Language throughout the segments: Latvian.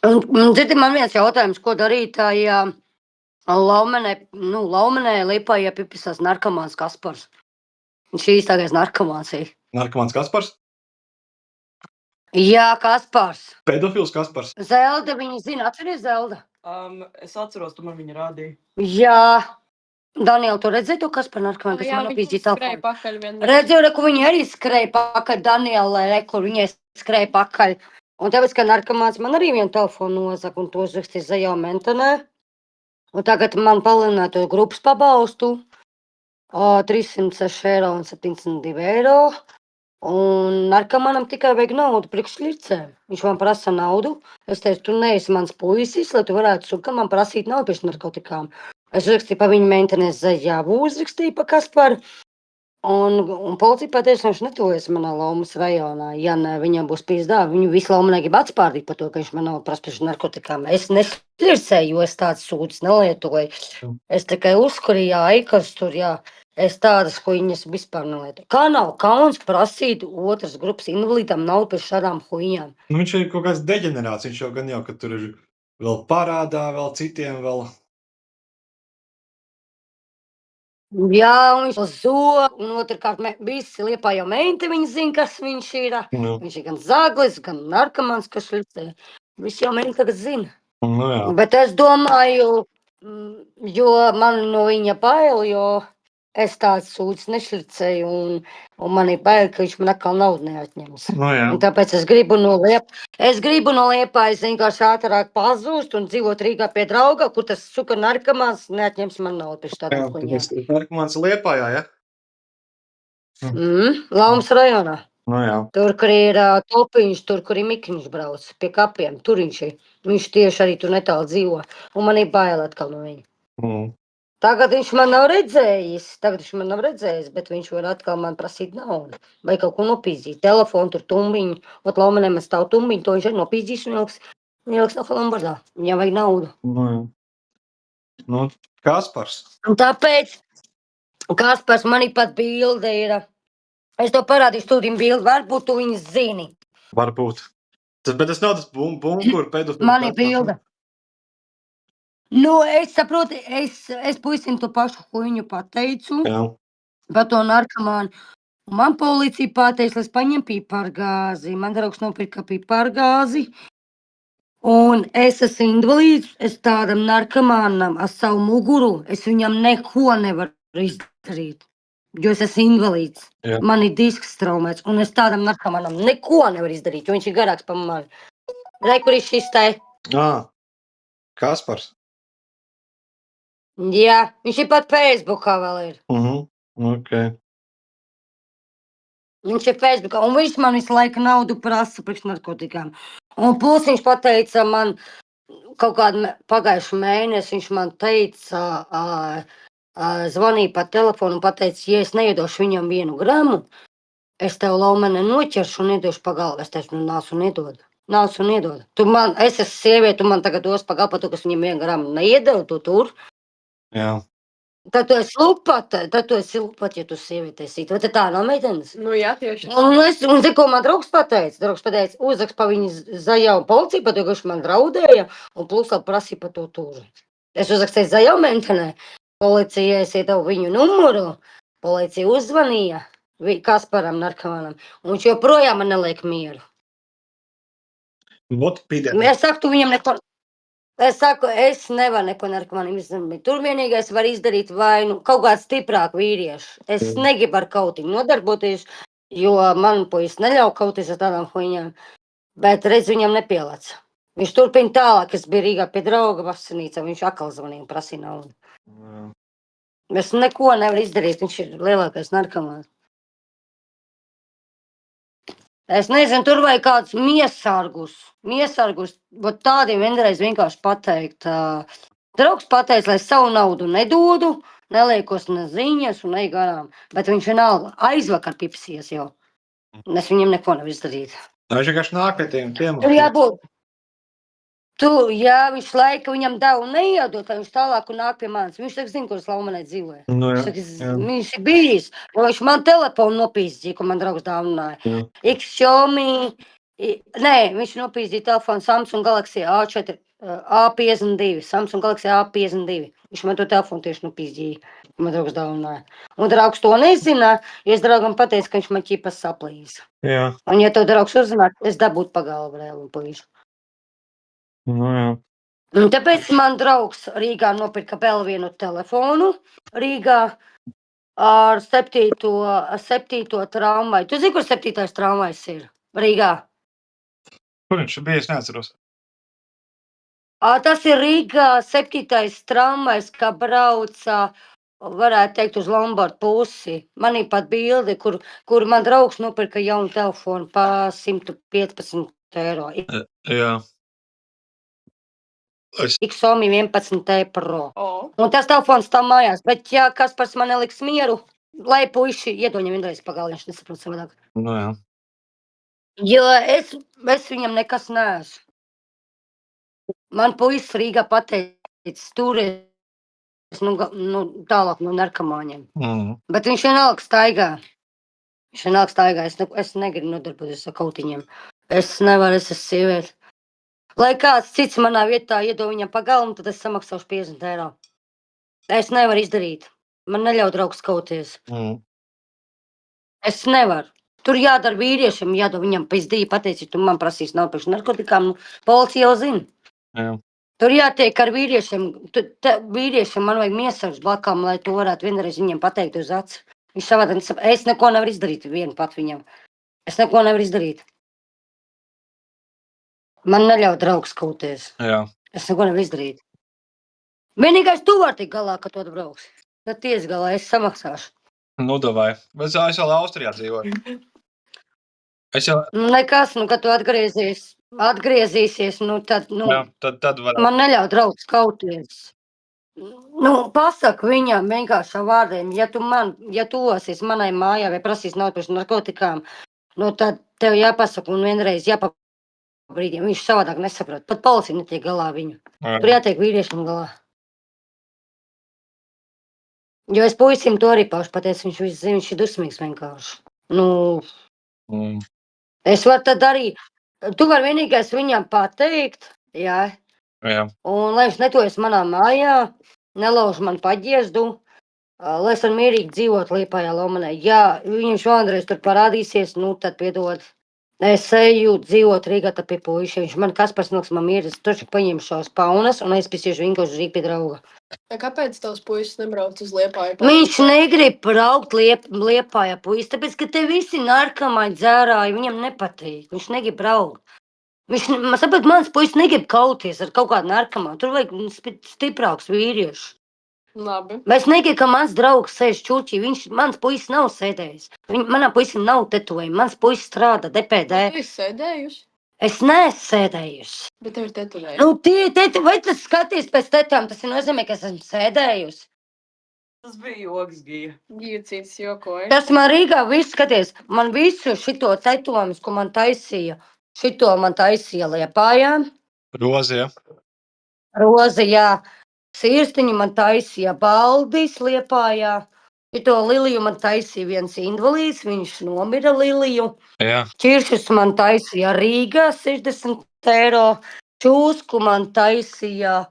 Dzirdi, man viens jautājums, ko darīt, ja Laumenē Liepājā piepisās narkomāns Kaspars. Viņš ir īstākais narkomāns. Narkomāns Kaspars? Jā, Kaspars. Pedofils Kaspars? Zelda, viņa zina, atceries Zelda? Es atceros, tu man viņu rādīji. Jā. Daniela, tu redzēji to Kasparu narkomānu, kas man nopīdzīja skrēja telefonu? pakaļ vienreiz. Redzēju, ka viņa arī skrēja pakaļ, Daniela, kur viņai skrēja pakaļ. Un tāpēc, ka narkomāns man arī vienu telefonu nozaka, un to uzrakstīja Zajā Mentenē. Un tagad man palielināja to grupas pabalstu 306 eiro un 72 eiro. Un narkomānam tikai vajag naudu priekš šļircēm. Viņš man prasa naudu. Es teicu, tu neesi mans puisis, lai tu varētu sukam man prasīt naudu priekš narkotikām. Es uzrakstīju pa viņu Mentenēs Zajāvu, uzrakstīju pa Kasparu. Un policija pateica, ka viņš netuvojas manā Laumas rajonā. Ja ne, viņam būs pīzdā, viņu visu Laumanē grib atspārdīt par to, ka viņš man nav prasa priekš narkotikām. Es nešļirsēju, jo es tādas sūdzes nelietoju. Es tikai uzkurīju, aikas tur, jā. Es tādas huiņas vispār nelietoju. Kā nav kauns prasīt otras grupas invalīdām naudu par šādām huiņām? Nu, viņš ir kaut kāds deģenerāts. Viņš jau gan jau, ka tur ir vēl parādā, vēl citiem vēl. Jā, un viņš zo, un otrkārt visi Liepā jau meinti, viņi zina, kas viņš ir. Nu, Viņš ir gan zaglis, gan narkomāns, kas šļircē. Visi jau meinti tagad zina. nu jā. Bet es domāju, jo man no viņa bail, jo es tādas sūdzes nešļircēju, un man ir bail, ka viņš man atkal naudu neatņems. Nu jā. Un tāpēc es gribu no Liepājas vienkārši ātrāk pazūst un dzīvot Rīgā pie drauga, kur tas suka narkomāns neatņems man naudu pēc Jā, tādām huņām. tāpēc narkomāns Liepājā, ja? Laumas rajonā. Nu jā. Tur, kur ir Topiņš, tur, kur ir Mikiņš brauc pie kapiem, tur viņš ir. Viņš tieši arī tur netālu dzīvo. Un man ir bail atkal no viņa. Mm. Tagad viņš man nav redzējis, bet viņš var atkal man prasīt naudu. Vai kaut ko nopīdzīt. Telefonu, tur tumbiņu. Ot Laumenē man stāv tumbiņu, to viņš arī nopīdzīs un ieliks no Lombardā. Viņam vajag naudu. Nu jā. Nu, Kaspars. Un tāpēc Kaspars manī pat bilde ir. Es to parādīšu tūdim bildi. Varbūt tu viņu zini. Varbūt. Bet tas nav tas bunkur pedofils. Man ir bilde. Nu, es saprotu, es puisim to pašu huiņu pateicu. Jā. Par to narkomānu. Man policija pateica, lai es paņem pipargāzi. Man draugs nopirka pipargāzi. Un es esmu invalīds. Es tādam narkomānam ar savu muguru, es viņam neko nevaru izdarīt. Jo es esmu invalīds. Jā. Man ir disks traumēts. Un es tādam narkomānam neko nevaru izdarīt, jo viņš ir garāks par mani. Re, kur ir šis te? Kaspars. Jā, viņš ir pat Facebookā vēl ir. Ok. Viņš ir Facebookā, un viņš man visu laiku naudu prasa priekš narkotikām. Un plus viņš pateica man kaut kādu pagājušu mēnesi, viņš man teica, zvanīja pa telefonu un pateica, ja es neiedošu viņam 1 gramu, es tev Laumenē noķeršu un iedošu pa galvu. Es teicu, nāc un iedod. Es esmu sieviete, tu man tagad dos pa galvu par to, kas viņam 1 gramu neiedevu, tu tur. Jā. Tad tu esi lupat, ja tu sievietēsīt. Vai tā nav meitenes? Nu jā, tieši. Un ko man draugs pateica? Draugs pateica, uzraks pa viņu Zajā un policija, par to, ka viņš man draudēja, un plus vēl prasīja par to tūri. Es uzrakstīju Zajā Mentenē. Policija iedevu viņu numuru. Policija uzzvanīja Kasparam narkomānam. Un viņš joprojām man neliek mieru. Es saku, tu viņam neko... Es saku, es nevaru neko narkomānam izdarīt. Tur vienīgais var izdarīt vai kaut kādu stiprāku vīriešu. Es negribu ar kautiņu nodarboties, jo man puisis neļauj kauties ar tādām huiņām. Bet redz, viņam nepielāca. Viņš turpina tālāk, es biju Rīgā pie drauga Vasinīcā, viņš atkal zvanīja un prasīja naudu. Es neko nevaru izdarīt, viņš ir lielākais narkomāns. Es nezinu, tur vajag kādus miesargus, bet tādiem vienreiz vienkārši pateikt. Draugs pateica, lai savu naudu nedodu, neliekos ne ziņas un ej garām. Bet viņš vienalga aizvakar pipsies jau. Es viņam neko nevaru izdarīt. Viņš vienkārši nāk pie tiem Tur jābūt. Jā, viņš laika viņam devu neiedot, lai viņš tālāk un nāk pie manis. Viņš tagad zina, kur es Laumenē dzīvoju. Nu, jā. Viņš ir bijis, un viņš man telefonu nopīzdīja, ko man draugs dāvināja. X-Xiaomi, Nē, viņš nopīzdīja telefonu Samsung Galaxy A4, A52, Samsung Galaxy A52. Viņš man to telefonu tieši nopīzdīja, man draugs dāvināja. Un draugs to nezina, jo es draugam pateicu, ka viņš man ķipas saplīs. Jā. Un ja tev draugs uzzinātu, es dabūtu pagalvu vēl un puišu. Nu, jā. Un tāpēc man draugs Rīgā nopirka vēl vienu telefonu Rīgā ar 7. tramvaju. Tu zini, kur 7. tramvajs ir Rīgā? Kur viņš bija? Es neatceros. Tas ir Rīgā 7. tramvajs, kā brauca, varētu teikt, uz Lombardu pusi. Man ir pat bildi, kur man draugs nopirka jaunu telefonu pa 115 eiro. Jā. Xiaomi 11T Pro. O, Un tas telefons tā mājās, bet ja Kaspars man neliks mieru, lai puiši iedod viņam vienreiz pagalvu, viņš nesaprot savādāk. Nu, jā. Jo es viņam nekas neesmu. Man puisis Rīgā pateicis, turies tālāk no narkomāņiem. Bet viņš vienalga staigā. Es negribu nodarboties ar kautiņiem. Es nevaru, es esmu sieviete. Lai kāds cits manā vietā iedod viņam pagalvu, tad es samaksāšu 50 eiro. Es nevaru izdarīt. Man neļauj draugs kauties. Es nevaru. Tur jādara vīriešiem, jādod viņam pizdīja, pateicis, tu man prasīs nav priekš narkotikām. Policija jau zina. Jā. Tur jātiek ar vīriešiem. Vīriešiem man vajag miesargs blakām, lai to varētu vienreiz viņam pateikt uz aci. Viņš savādāk nesaprot. Es neko nevaru izdarīt vienu pat viņam. Es neko nevaru izdarīt. Man neļauj draugs kauties. Jā. Es neko nevaru izdarīt. Vienīgais tu vari tik galā, ka tu atbrauks. Tad ties galā, es samaksāšu. Nu, davai. Bet es vēl Austrijā dzīvoju. Es jau... Nekas, kad tu atgriezīsies, tad Jā, tad var... man neļauj draugs kauties. Pasaka viņam vienkāršām vārdiem, ja tu osies manai mājā vai prasīs naudu par narkotikām, tad tev jāpasaka un vienreiz jāpabrīdī. Viņš savādāk nesaprot. Pat policija netiek galā viņu. Tur jātiek vīriešam galā. Jo es puisim to arī paušu pateicu, viņš ir dusmīgs vienkārši. Es varu tad arī, tu vari vienīgais viņam pateikt, jā. Un lai viņš netojas manā mājā, nelauž man paģiezdu, lai es varu mierīgi dzīvot Liepājā Lomanē. Ja viņš vēlreiz tur parādīsies, tad piedod. Es eju dzīvot Rīgā tā pie puiši. Viņš man Kaspars nāks man mieris, taču paņemšu šos paunas un aizpisiešu vienkārši uz Rīgu pie drauga. Kāpēc tavs puisis nebrauc uz Liepāju? Viņš negrib braukt Liepājā puisis, tāpēc, ka te visi narkomāņi dzērāji, viņam nepatīk. Viņš negrib braukt. Man saprot, mans puisis negrib kauties ar kaut kādu narkomānu. Tur vajag stiprāks vīriešu. Labi. Es negribu, ka mans draugs sēž čuķī. Mans puisis nav sēdējis. Manam puisim nav tetovējumi. Mans puisis strādā DPD. Tu esi sēdējusi? Es neesmu sēdējusi. Bet tev ir tetovējumi. Vai tas skaties pēc tetām, tas ir nozīmē, ka es esmu sēdējusi? tas bija joks, Gija. Gīcīts jokoja. Tas man Rīgā viss skaties. Man visu šito tetojumus, ko man taisīja, šito man taisīja Liepājā. Rozija. Rozijā. Sirstiņu man taisīja Baldis Liepājā. Šito Liliju man taisīja viens invalīds, viņš nomira Liliju. Jā. Čiršus man taisīja Rīgā 60 eiro. Čūsku man taisīja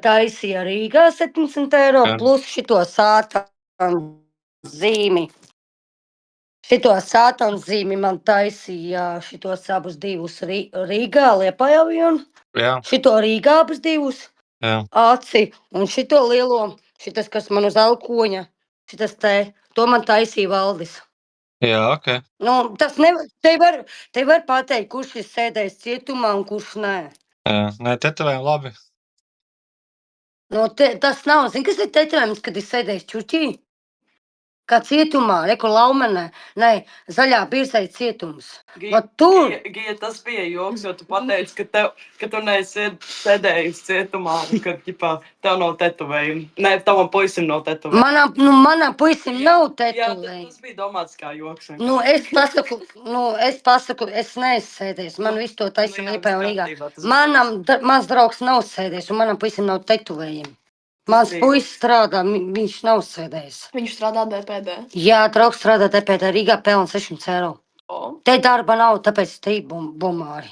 Rīgā 70 eiro. Jā. Plus šito sātanu zīmi. Šito sātanu zīmi man taisīja šitos abus divus Rīgā, Liepājā vienu. Jā. Šito Rīgā abus divus. Jā. Aci un šito lielo, šitas, kas man uz alkoņa, šitas to man taisīja Valdis. Jā, ok. Tas te var pateikt, kurš ir sēdējis cietumā un kurš nē. Jā. Nē, tetovējumi labi. Tas nav, zini, kas ir tetovējums, kad ir sēdējis čuķī? Kā cietumā, Reko Laumenē, nē, Zaļā Birzai cietums. Tur. Gija, tas bija joks, jo tu pateici, ka tu neesi sēdējusi cietumā un ka, tev nav tetovējumi. Nē, tavam puisim nav tetovējumi. Manam puisim nav Jā, tetovējumi. tas bija domāts kā joks. Es pasaku, es neesmu sēdējis. Man visu to taisīja jā, Liepājā un viss Rīgā. kārtībā, Mans draugs nav sēdējis un manam puisim nav tetovējumi. Mans puisis strādā, viņš nav sēdējis. Viņš strādā DPD. Jā, draugs strādā DPD Rīgā pelna 600 eiro. O, Te darba nav, tāpēc te bumāri.